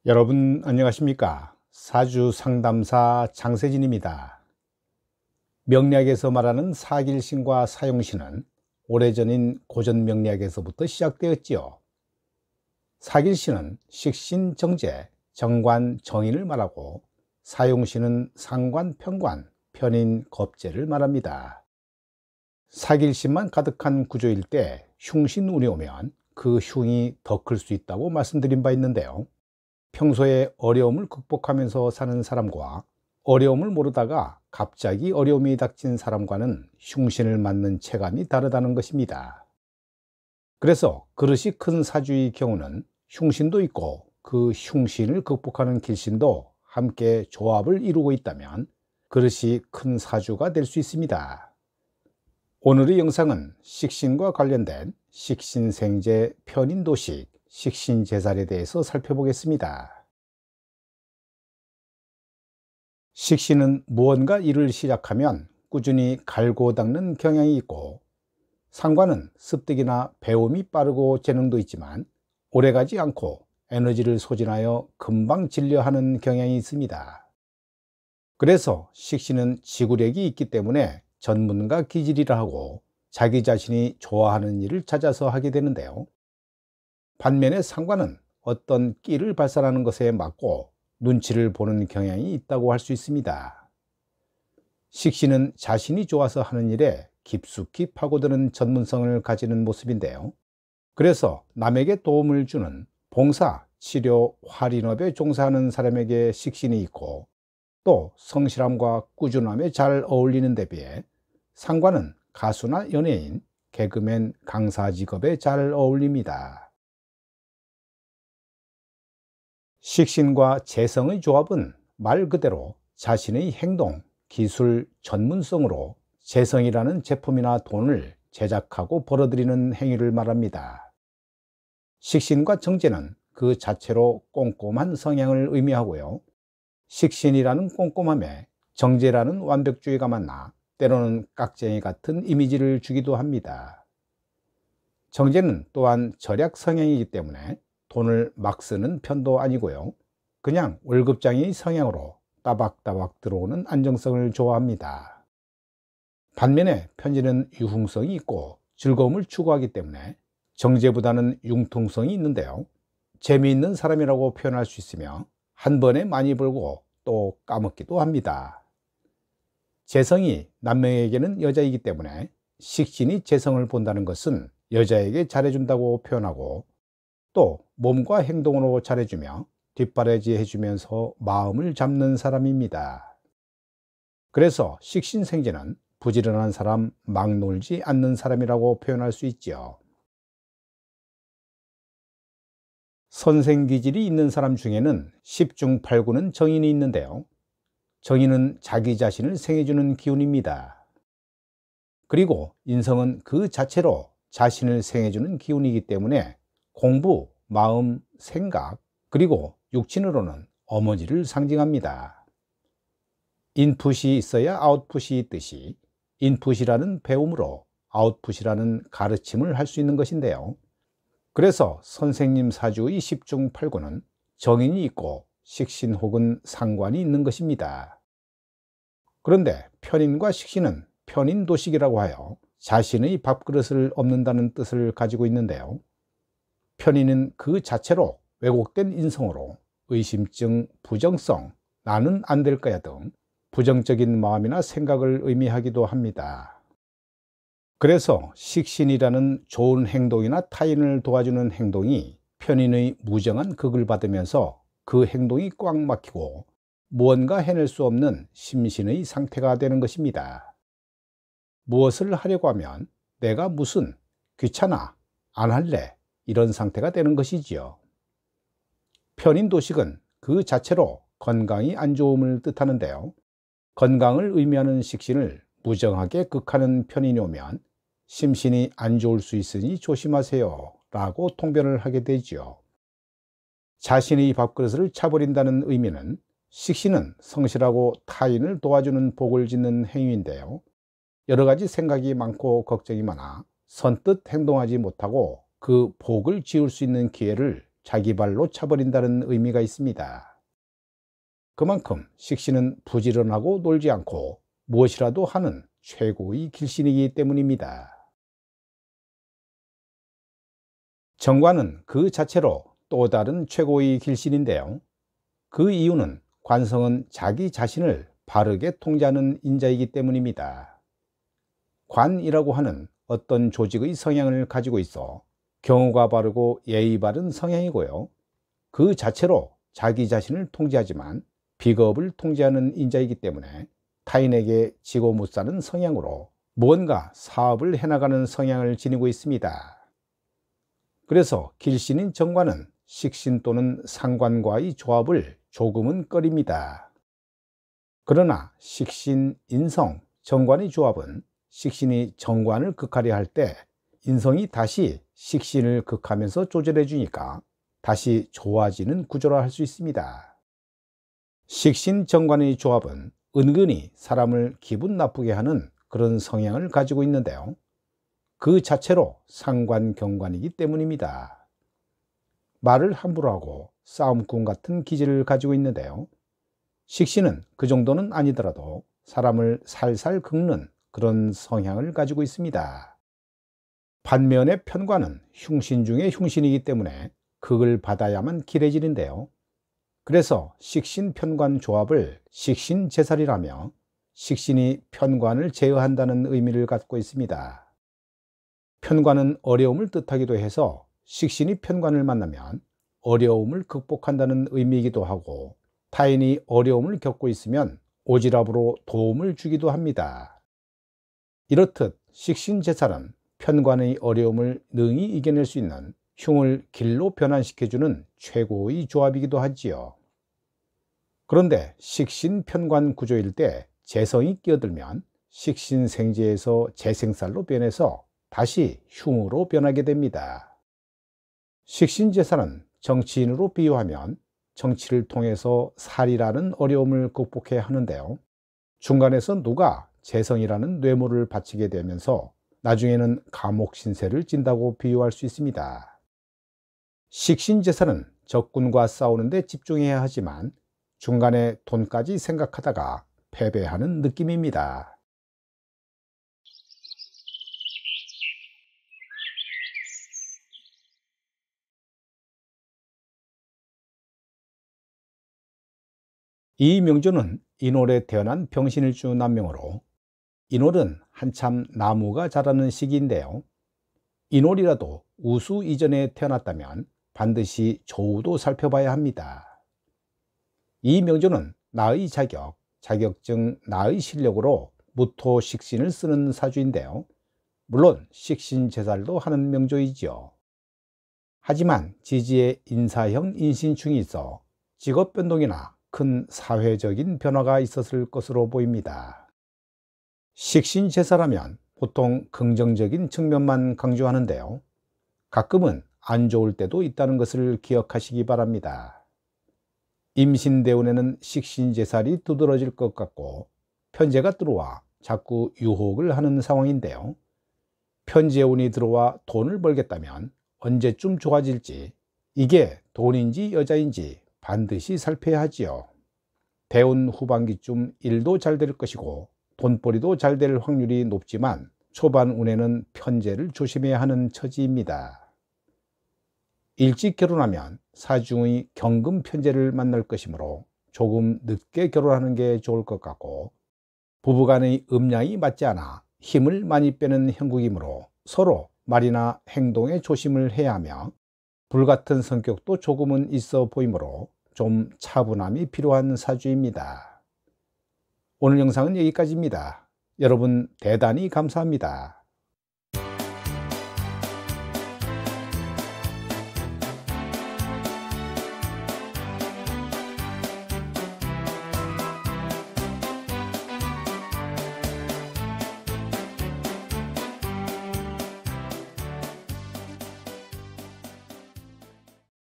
여러분 안녕하십니까? 사주 상담사 장세진입니다. 명리학에서 말하는 사길신과 사용신은 오래전인 고전 명리학에서부터 시작되었지요. 사길신은 식신, 정제, 정관, 정인을 말하고 사용신은 상관, 편관, 편인, 겁재를 말합니다. 사길신만 가득한 구조일 때 흉신운이 오면 그 흉이 더 클 수 있다고 말씀드린 바 있는데요. 평소에 어려움을 극복하면서 사는 사람과 어려움을 모르다가 갑자기 어려움이 닥친 사람과는 흉신을 맞는 체감이 다르다는 것입니다. 그래서 그릇이 큰 사주의 경우는 흉신도 있고 그 흉신을 극복하는 길신도 함께 조합을 이루고 있다면 그릇이 큰 사주가 될 수 있습니다. 오늘의 영상은 식신과 관련된 식신생재, 편인도식, 식신제살에 대해서 살펴보겠습니다. 식신은 무언가 일을 시작하면 꾸준히 갈고 닦는 경향이 있고, 상관은 습득이나 배움이 빠르고 재능도 있지만 오래가지 않고 에너지를 소진하여 금방 진려하는 경향이 있습니다. 그래서 식신은 지구력이 있기 때문에 전문가 기질이라 하고 자기 자신이 좋아하는 일을 찾아서 하게 되는데요. 반면에 상관은 어떤 끼를 발산하는 것에 맞고 눈치를 보는 경향이 있다고 할 수 있습니다. 식신은 자신이 좋아서 하는 일에 깊숙이 파고드는 전문성을 가지는 모습인데요. 그래서 남에게 도움을 주는 봉사, 치료, 활인업에 종사하는 사람에게 식신이 있고, 또 성실함과 꾸준함에 잘 어울리는 데 비해 상관은 가수나 연예인, 개그맨, 강사 직업에 잘 어울립니다. 식신과 재성의 조합은 말 그대로 자신의 행동, 기술, 전문성으로 재성이라는 제품이나 돈을 제작하고 벌어들이는 행위를 말합니다. 식신과 정제는 그 자체로 꼼꼼한 성향을 의미하고요. 식신이라는 꼼꼼함에 정제라는 완벽주의가 만나 때로는 깍쟁이 같은 이미지를 주기도 합니다. 정제는 또한 절약 성향이기 때문에 돈을 막 쓰는 편도 아니고요. 그냥 월급장의 성향으로 따박따박 들어오는 안정성을 좋아합니다. 반면에 편지는 유흥성이 있고 즐거움을 추구하기 때문에 정제보다는 융통성이 있는데요. 재미있는 사람이라고 표현할 수 있으며 한 번에 많이 벌고 또 까먹기도 합니다. 재성이 남명에게는 여자이기 때문에 식신이 재성을 본다는 것은 여자에게 잘해준다고 표현하고, 또 몸과 행동으로 잘해주며 뒷바라지 해주면서 마음을 잡는 사람입니다. 그래서 식신생재는 부지런한 사람, 막 놀지 않는 사람이라고 표현할 수 있지요. 선생기질이 있는 사람 중에는 10중 8구는 정인이 있는데요. 정인은 자기 자신을 생해주는 기운입니다. 그리고 인성은 그 자체로 자신을 생해주는 기운이기 때문에 공부, 마음, 생각, 그리고 육친으로는 어머니를 상징합니다. 인풋이 있어야 아웃풋이 있듯이 인풋이라는 배움으로 아웃풋이라는 가르침을 할 수 있는 것인데요. 그래서 선생님 사주의 10중 8구는 정인이 있고 식신 혹은 상관이 있는 것입니다. 그런데 편인과 식신은 편인도식이라고 하여 자신의 밥그릇을 엎는다는 뜻을 가지고 있는데요. 편인은 그 자체로 왜곡된 인성으로 의심증, 부정성, 나는 안 될 거야 등 부정적인 마음이나 생각을 의미하기도 합니다. 그래서 식신이라는 좋은 행동이나 타인을 도와주는 행동이 편인의 무정한 극을 받으면서 그 행동이 꽉 막히고 무언가 해낼 수 없는 심신의 상태가 되는 것입니다. 무엇을 하려고 하면 내가 무슨 귀찮아, 안 할래, 이런 상태가 되는 것이지요. 편인도식은 그 자체로 건강이 안 좋음을 뜻하는데요. 건강을 의미하는 식신을 무정하게 극하는 편인이 오면 심신이 안 좋을 수 있으니 조심하세요 라고 통변을 하게 되지요. 자신의 밥그릇을 차버린다는 의미는 식신은 성실하고 타인을 도와주는 복을 짓는 행위인데요. 여러 가지 생각이 많고 걱정이 많아 선뜻 행동하지 못하고 그 복을 지을 수 있는 기회를 자기 발로 차버린다는 의미가 있습니다. 그만큼 식신은 부지런하고 놀지 않고 무엇이라도 하는 최고의 길신이기 때문입니다. 정관은 그 자체로 또 다른 최고의 길신인데요. 그 이유는 관성은 자기 자신을 바르게 통제하는 인자이기 때문입니다. 관이라고 하는 어떤 조직의 성향을 가지고 있어 경우가 바르고 예의 바른 성향이고요. 그 자체로 자기 자신을 통제하지만 비겁을 통제하는 인자이기 때문에 타인에게 지고 못 사는 성향으로 무언가 사업을 해나가는 성향을 지니고 있습니다. 그래서 길신인 정관은 식신 또는 상관과의 조합을 조금은 꺼립니다. 그러나 식신, 인성, 정관의 조합은 식신이 정관을 극하려 할 때 인성이 다시 식신을 극하면서 조절해 주니까 다시 좋아지는 구조라 할 수 있습니다. 식신, 정관의 조합은 은근히 사람을 기분 나쁘게 하는 그런 성향을 가지고 있는데요. 그 자체로 상관, 경관이기 때문입니다. 말을 함부로 하고 싸움꾼 같은 기질을 가지고 있는데요. 식신은 그 정도는 아니더라도 사람을 살살 긁는 그런 성향을 가지고 있습니다. 반면에 편관은 흉신 중에 흉신이기 때문에 극을 받아야만 길해지는데요. 그래서 식신편관 조합을 식신제살이라며 식신이 편관을 제어한다는 의미를 갖고 있습니다. 편관은 어려움을 뜻하기도 해서 식신이 편관을 만나면 어려움을 극복한다는 의미이기도 하고, 타인이 어려움을 겪고 있으면 오지랖으로 도움을 주기도 합니다. 이렇듯 식신제살은 편관의 어려움을 능히 이겨낼 수 있는 흉을 길로 변환시켜주는 최고의 조합이기도 하지요. 그런데 식신편관 구조일 때 재성이 끼어들면 식신생재에서 재생살로 변해서 다시 흉으로 변하게 됩니다. 식신제살은 정치인으로 비유하면 정치를 통해서 살이라는 어려움을 극복해야 하는데요. 중간에서 누가 재성이라는 뇌물을 바치게 되면서 나중에는 감옥신세를 찐다고 비유할 수 있습니다. 식신제살은 적군과 싸우는 데 집중해야 하지만 중간에 돈까지 생각하다가 패배하는 느낌입니다. 이 명조는 인월에 태어난 병신일주 남명으로, 인월은 한참 나무가 자라는 시기인데요. 인월이라도 우수 이전에 태어났다면 반드시 조우도 살펴봐야 합니다. 이 명조는 나의 자격, 자격증 나의 실력으로 무토 식신을 쓰는 사주인데요. 물론 식신제살도 하는 명조이지요. 하지만 지지에 인사형 인신충이 있어 직업 변동이나 큰 사회적인 변화가 있었을 것으로 보입니다. 식신제살하면 보통 긍정적인 측면만 강조하는데요. 가끔은 안 좋을 때도 있다는 것을 기억하시기 바랍니다. 임신대운에는 식신제살이 두드러질 것 같고 편제가 들어와 자꾸 유혹을 하는 상황인데요. 편제운이 들어와 돈을 벌겠다면 언제쯤 좋아질지, 이게 돈인지 여자인지 반드시 살펴야 하지요. 대운 후반기쯤 일도 잘 될 것이고 돈벌이도 잘 될 확률이 높지만 초반 운에는 편제를 조심해야 하는 처지입니다. 일찍 결혼하면 사중의 경금 편제를 만날 것이므로 조금 늦게 결혼하는 게 좋을 것 같고, 부부간의 음양이 맞지 않아 힘을 많이 빼는 형국이므로 서로 말이나 행동에 조심을 해야 하며, 불같은 성격도 조금은 있어 보이므로 좀 차분함이 필요한 사주입니다. 오늘 영상은 여기까지입니다. 여러분 대단히 감사합니다.